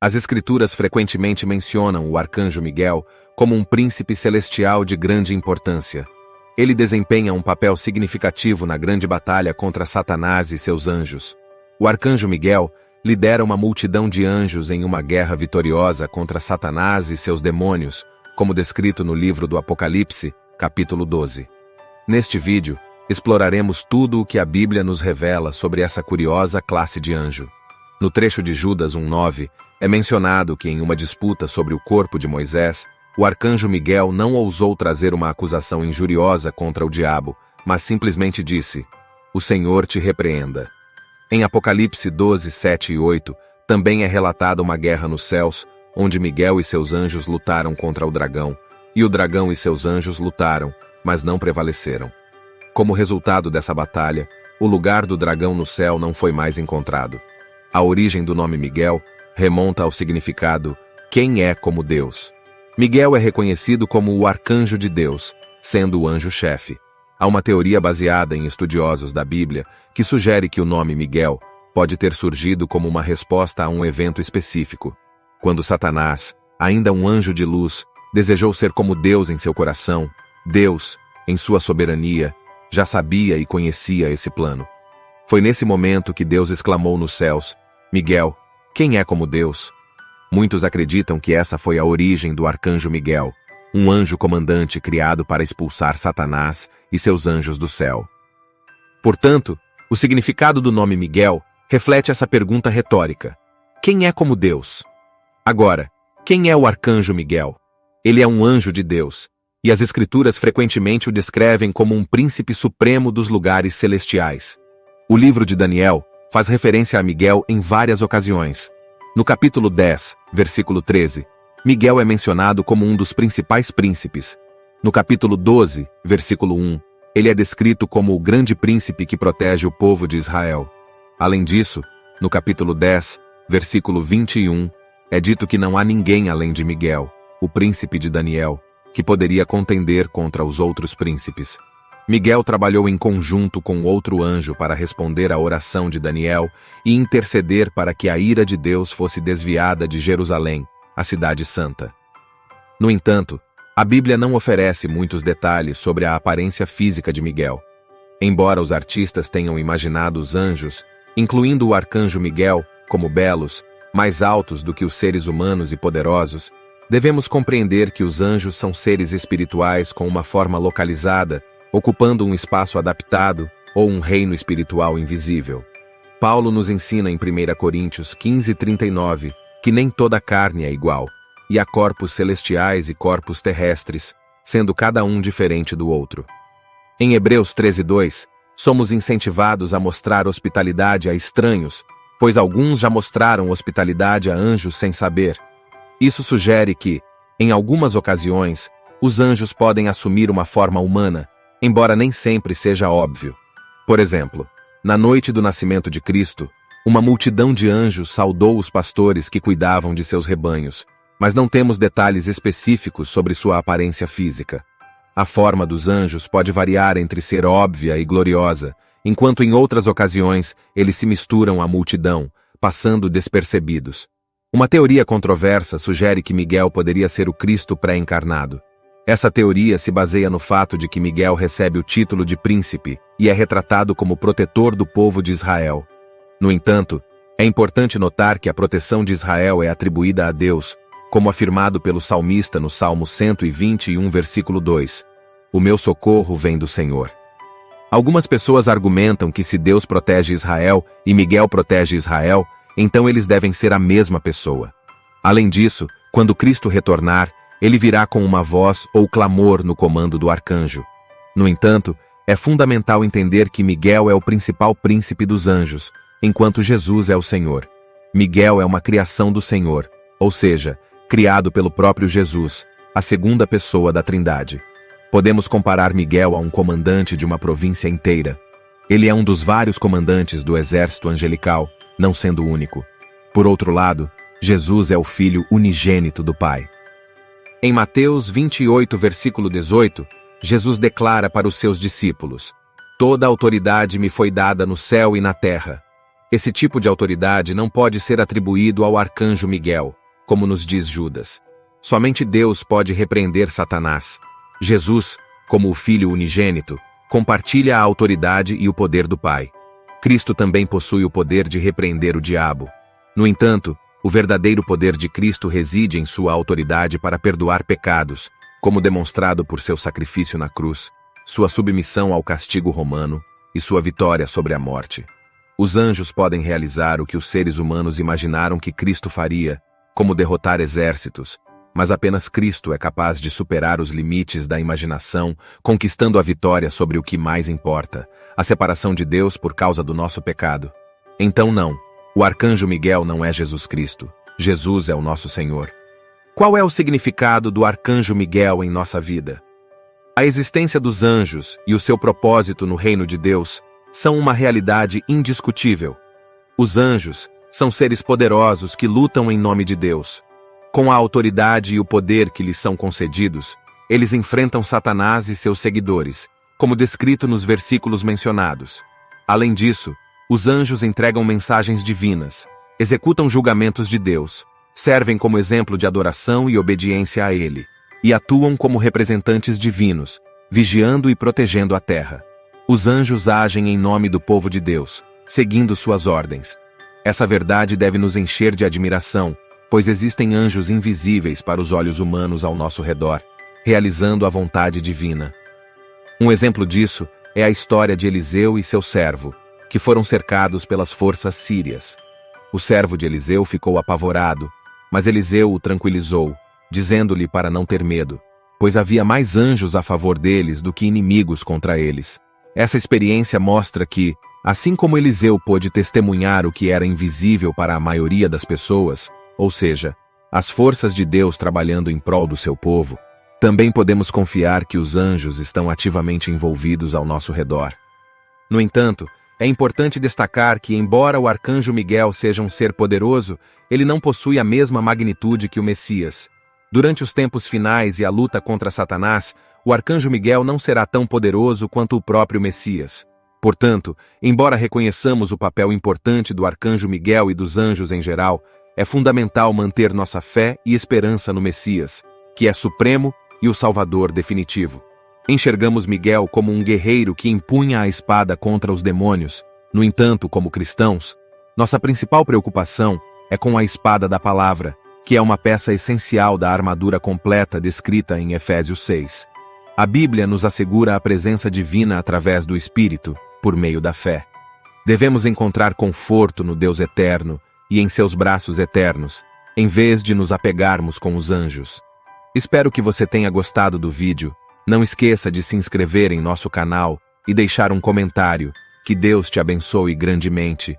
As Escrituras frequentemente mencionam o arcanjo Miguel como um príncipe celestial de grande importância. Ele desempenha um papel significativo na grande batalha contra Satanás e seus anjos. O arcanjo Miguel lidera uma multidão de anjos em uma guerra vitoriosa contra Satanás e seus demônios, como descrito no livro do Apocalipse, capítulo 12. Neste vídeo, exploraremos tudo o que a Bíblia nos revela sobre essa curiosa classe de anjo. No trecho de Judas 1:9, é mencionado que em uma disputa sobre o corpo de Moisés, o arcanjo Miguel não ousou trazer uma acusação injuriosa contra o diabo, mas simplesmente disse: "O Senhor te repreenda." Em Apocalipse 12, 7 e 8, também é relatada uma guerra nos céus, onde Miguel e seus anjos lutaram contra o dragão, e o dragão e seus anjos lutaram, mas não prevaleceram. Como resultado dessa batalha, o lugar do dragão no céu não foi mais encontrado. A origem do nome Miguel remonta ao significado "quem é como Deus". Miguel é reconhecido como o arcanjo de Deus, sendo o anjo-chefe. Há uma teoria baseada em estudiosos da Bíblia que sugere que o nome Miguel pode ter surgido como uma resposta a um evento específico. Quando Satanás, ainda um anjo de luz, desejou ser como Deus em seu coração, Deus, em sua soberania, já sabia e conhecia esse plano. Foi nesse momento que Deus exclamou nos céus: "Miguel, quem é como Deus?" Muitos acreditam que essa foi a origem do arcanjo Miguel, um anjo comandante criado para expulsar Satanás e seus anjos do céu. Portanto, o significado do nome Miguel reflete essa pergunta retórica: quem é como Deus? Agora, quem é o arcanjo Miguel? Ele é um anjo de Deus, e as Escrituras frequentemente o descrevem como um príncipe supremo dos lugares celestiais. O livro de Daniel faz referência a Miguel em várias ocasiões. No capítulo 10, versículo 13, Miguel é mencionado como um dos principais príncipes. No capítulo 12, versículo 1, ele é descrito como o grande príncipe que protege o povo de Israel. Além disso, no capítulo 10, versículo 21, é dito que não há ninguém além de Miguel, o príncipe de Daniel, que poderia contender contra os outros príncipes. Miguel trabalhou em conjunto com outro anjo para responder à oração de Daniel e interceder para que a ira de Deus fosse desviada de Jerusalém, a cidade santa. No entanto, a Bíblia não oferece muitos detalhes sobre a aparência física de Miguel. Embora os artistas tenham imaginado os anjos, incluindo o arcanjo Miguel, como belos, mais altos do que os seres humanos e poderosos, devemos compreender que os anjos são seres espirituais com uma forma localizada, ocupando um espaço adaptado ou um reino espiritual invisível. Paulo nos ensina em 1 Coríntios 15:39 que nem toda carne é igual, e há corpos celestiais e corpos terrestres, sendo cada um diferente do outro. Em Hebreus 13:2, somos incentivados a mostrar hospitalidade a estranhos, pois alguns já mostraram hospitalidade a anjos sem saber. Isso sugere que, em algumas ocasiões, os anjos podem assumir uma forma humana, embora nem sempre seja óbvio. Por exemplo, na noite do nascimento de Cristo, uma multidão de anjos saudou os pastores que cuidavam de seus rebanhos, mas não temos detalhes específicos sobre sua aparência física. A forma dos anjos pode variar entre ser óbvia e gloriosa, enquanto em outras ocasiões eles se misturam à multidão, passando despercebidos. Uma teoria controversa sugere que Miguel poderia ser o Cristo pré-encarnado. Essa teoria se baseia no fato de que Miguel recebe o título de príncipe e é retratado como protetor do povo de Israel. No entanto, é importante notar que a proteção de Israel é atribuída a Deus, como afirmado pelo salmista no Salmo 121, versículo 2. "O meu socorro vem do Senhor." Algumas pessoas argumentam que se Deus protege Israel e Miguel protege Israel, então eles devem ser a mesma pessoa. Além disso, quando Cristo retornar, ele virá com uma voz ou clamor no comando do arcanjo. No entanto, é fundamental entender que Miguel é o principal príncipe dos anjos, enquanto Jesus é o Senhor. Miguel é uma criação do Senhor, ou seja, criado pelo próprio Jesus, a segunda pessoa da Trindade. Podemos comparar Miguel a um comandante de uma província inteira. Ele é um dos vários comandantes do exército angelical, não sendo o único. Por outro lado, Jesus é o Filho unigênito do Pai. Em Mateus 28, versículo 18, Jesus declara para os seus discípulos: "Toda autoridade me foi dada no céu e na terra." Esse tipo de autoridade não pode ser atribuído ao arcanjo Miguel, como nos diz Judas. Somente Deus pode repreender Satanás. Jesus, como o Filho unigênito, compartilha a autoridade e o poder do Pai. Cristo também possui o poder de repreender o diabo. No entanto, o verdadeiro poder de Cristo reside em sua autoridade para perdoar pecados, como demonstrado por seu sacrifício na cruz, sua submissão ao castigo romano e sua vitória sobre a morte. Os anjos podem realizar o que os seres humanos imaginaram que Cristo faria, como derrotar exércitos, mas apenas Cristo é capaz de superar os limites da imaginação, conquistando a vitória sobre o que mais importa, a separação de Deus por causa do nosso pecado. Então não, o arcanjo Miguel não é Jesus Cristo. Jesus é o nosso Senhor. Qual é o significado do arcanjo Miguel em nossa vida? A existência dos anjos e o seu propósito no reino de Deus são uma realidade indiscutível. Os anjos são seres poderosos que lutam em nome de Deus. Com a autoridade e o poder que lhes são concedidos, eles enfrentam Satanás e seus seguidores, como descrito nos versículos mencionados. Além disso, os anjos entregam mensagens divinas, executam julgamentos de Deus, servem como exemplo de adoração e obediência a Ele, e atuam como representantes divinos, vigiando e protegendo a terra. Os anjos agem em nome do povo de Deus, seguindo suas ordens. Essa verdade deve nos encher de admiração, pois existem anjos invisíveis para os olhos humanos ao nosso redor, realizando a vontade divina. Um exemplo disso é a história de Eliseu e seu servo, que foram cercados pelas forças sírias. O servo de Eliseu ficou apavorado, mas Eliseu o tranquilizou, dizendo-lhe para não ter medo, pois havia mais anjos a favor deles do que inimigos contra eles. Essa experiência mostra que, assim como Eliseu pôde testemunhar o que era invisível para a maioria das pessoas, ou seja, as forças de Deus trabalhando em prol do seu povo, também podemos confiar que os anjos estão ativamente envolvidos ao nosso redor. No entanto, é importante destacar que, embora o arcanjo Miguel seja um ser poderoso, ele não possui a mesma magnitude que o Messias. Durante os tempos finais e a luta contra Satanás, o arcanjo Miguel não será tão poderoso quanto o próprio Messias. Portanto, embora reconheçamos o papel importante do arcanjo Miguel e dos anjos em geral, é fundamental manter nossa fé e esperança no Messias, que é supremo e o Salvador definitivo. Enxergamos Miguel como um guerreiro que empunha a espada contra os demônios. No entanto, como cristãos, nossa principal preocupação é com a espada da palavra, que é uma peça essencial da armadura completa descrita em Efésios 6. A Bíblia nos assegura a presença divina através do Espírito, por meio da fé. Devemos encontrar conforto no Deus eterno e em seus braços eternos, em vez de nos apegarmos com os anjos. Espero que você tenha gostado do vídeo. Não esqueça de se inscrever em nosso canal e deixar um comentário. Que Deus te abençoe grandemente.